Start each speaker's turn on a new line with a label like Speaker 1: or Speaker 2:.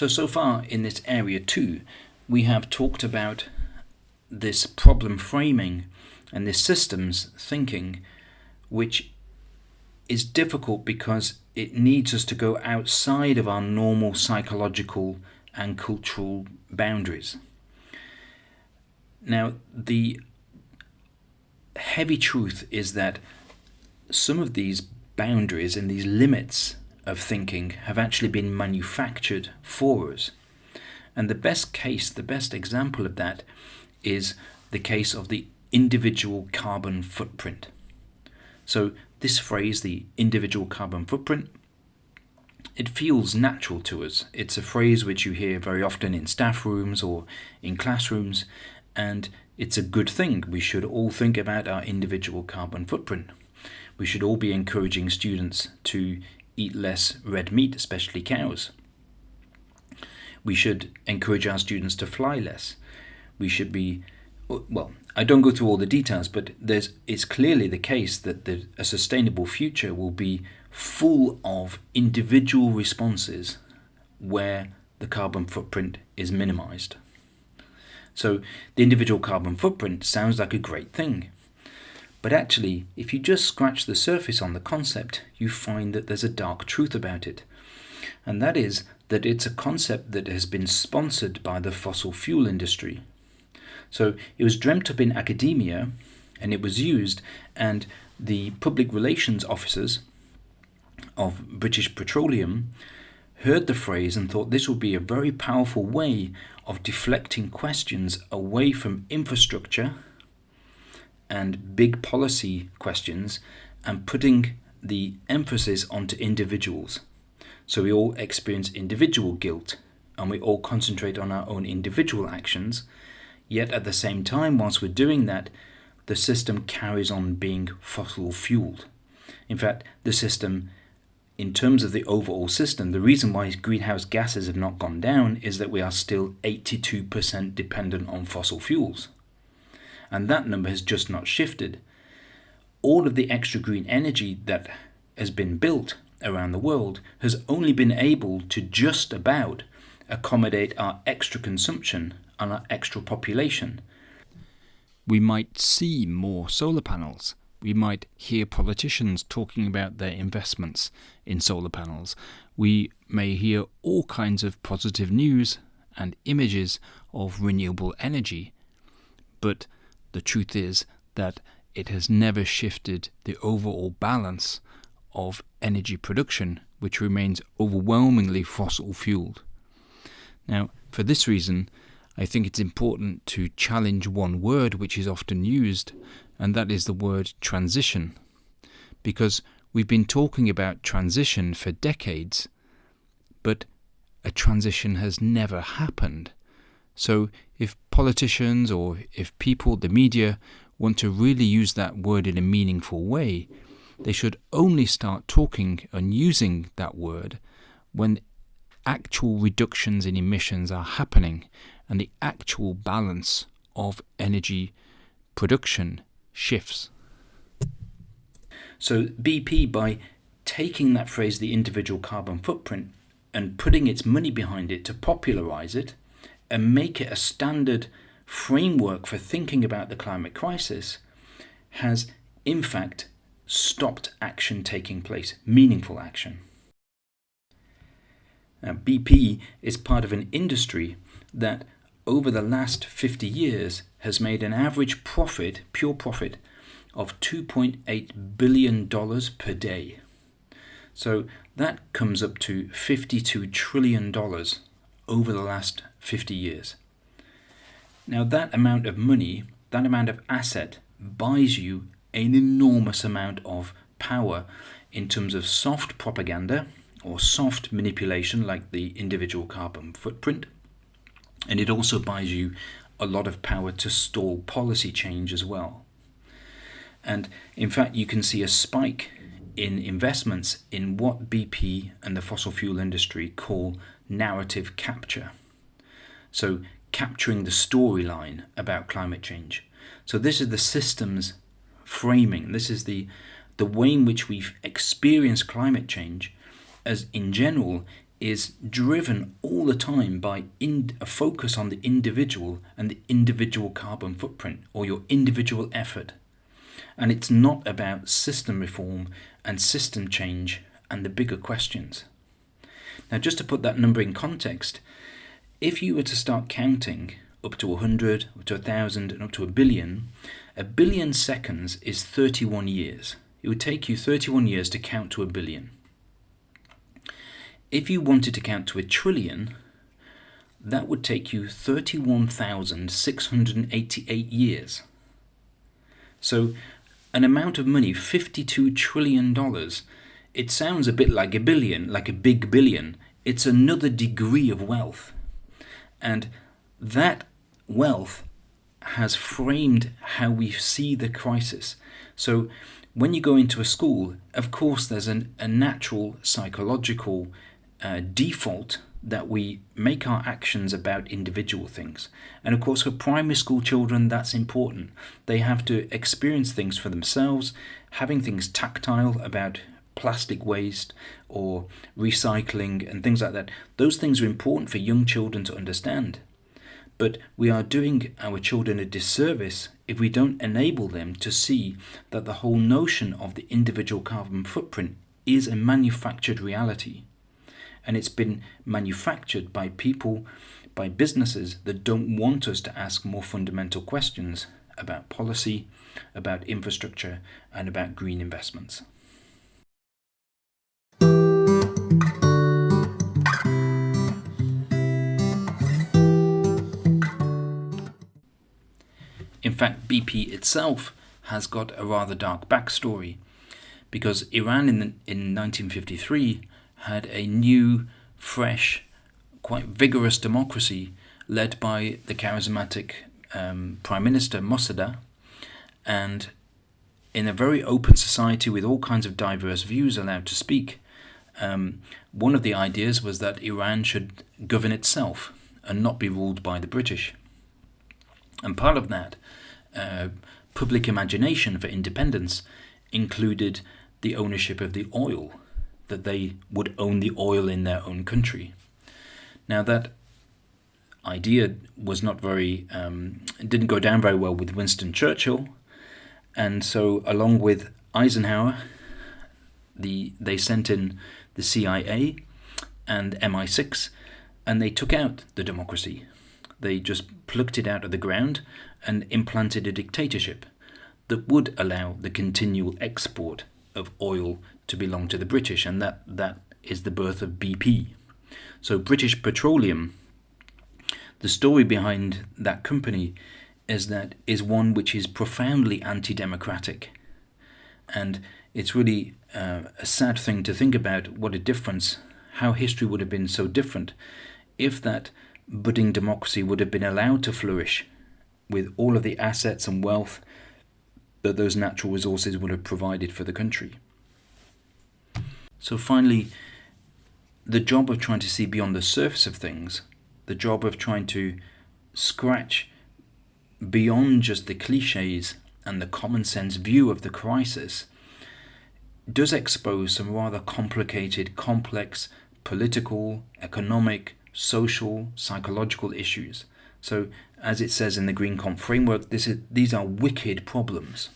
Speaker 1: So far in this area 2, we have talked about this problem framing and this systems thinking, which is difficult because it needs us to go outside of our normal psychological and cultural boundaries. Now, the heavy truth is that some of these boundaries and these limits of thinking have actually been manufactured for us. And the best example of that is the case of the individual carbon footprint. So this phrase, the individual carbon footprint, it feels natural to us. It's a phrase which you hear very often in staff rooms or in classrooms, and it's a good thing. We should all think about our individual carbon footprint. We should all be encouraging students to eat less red meat, especially cows. We should encourage our students to fly less. We should be, well, I don't go through all the details, but it's clearly the case that a sustainable future will be full of individual responses where the carbon footprint is minimized. So the individual carbon footprint sounds like a great thing. But actually, if you just scratch the surface on the concept, you find that there's a dark truth about it. And that is that it's a concept that has been sponsored by the fossil fuel industry. So it was dreamt up in academia and it was used, and the public relations officers of British Petroleum heard the phrase and thought this would be a very powerful way of deflecting questions away from infrastructure and big policy questions and putting the emphasis onto individuals. So we all experience individual guilt and we all concentrate on our own individual actions, yet at the same time, whilst we're doing that, the system carries on being fossil fueled. In fact, the system, in terms of the overall system, the reason why greenhouse gases have not gone down is that we are still 82% dependent on fossil fuels. And that number has just not shifted. All of the extra green energy that has been built around the world has only been able to just about accommodate our extra consumption and our extra population. We might see more solar panels. We might hear politicians talking about their investments in solar panels. We may hear all kinds of positive news and images of renewable energy. But the truth is that it has never shifted the overall balance of energy production, which remains overwhelmingly fossil fueled. Now, for this reason, I think it's important to challenge one word which is often used, and that is the word transition. Because we've been talking about transition for decades, but a transition has never happened. So if politicians or if people, the media, want to really use that word in a meaningful way, they should only start talking and using that word when actual reductions in emissions are happening and the actual balance of energy production shifts. So BP, by taking that phrase, the individual carbon footprint, and putting its money behind it to popularize it and make it a standard framework for thinking about the climate crisis, has in fact stopped action taking place, meaningful action. Now, BP is part of an industry that over the last 50 years has made an average profit, pure profit, of $2.8 billion per day. So that comes up to $52 trillion over the last 50 years. Now that amount of money, that amount of asset, buys you an enormous amount of power in terms of soft propaganda or soft manipulation like the individual carbon footprint. And it also buys you a lot of power to stall policy change as well. And in fact, you can see a spike in investments in what BP and the fossil fuel industry call narrative capture. So capturing the storyline about climate change. So this is the systems framing. This is the way in which we've experienced climate change as, in general, is driven all the time by a focus on the individual and the individual carbon footprint, or your individual effort. And it's not about system reform and system change and the bigger questions. Now, just to put that number in context, if you were to start counting up to 100, up to 1,000, and up to a billion seconds is 31 years. It would take you 31 years to count to a billion. If you wanted to count to a trillion, that would take you 31,688 years. So an amount of money, $52 trillion, it sounds a bit like a billion, like a big billion. It's another degree of wealth. And that wealth has framed how we see the crisis. So when you go into a school, of course there's a natural psychological default that we make our actions about individual things. And of course for primary school children that's important. They have to experience things for themselves, having things tactile about plastic waste or recycling and things like that. Those things are important for young children to understand. But we are doing our children a disservice if we don't enable them to see that the whole notion of the individual carbon footprint is a manufactured reality. And it's been manufactured by people, by businesses that don't want us to ask more fundamental questions about policy, about infrastructure, and about green investments. In fact, BP itself has got a rather dark backstory, because Iran in 1953 had a new, fresh, quite vigorous democracy led by the charismatic Prime Minister Mossadegh, and in a very open society with all kinds of diverse views allowed to speak. One of the ideas was that Iran should govern itself and not be ruled by the British. And part of that public imagination for independence included the ownership of the oil, that they would own the oil in their own country. Now that idea was not didn't go down very well with Winston Churchill, and so along with Eisenhower, they sent in the CIA and MI6, and they took out the democracy. They just plucked it out of the ground and implanted a dictatorship that would allow the continual export of oil to belong to the British, and that is the birth of BP. So British Petroleum, the story behind that company is one which is profoundly anti-democratic, and it's really a sad thing to think about what a difference, how history would have been so different if that budding democracy would have been allowed to flourish with all of the assets and wealth that those natural resources would have provided for the country. So finally, the job of trying to see beyond the surface of things, the job of trying to scratch beyond just the cliches and the common sense view of the crisis, does expose some rather complicated, complex political, economic, social, psychological issues. So, as it says in the GreenComp framework, these are wicked problems.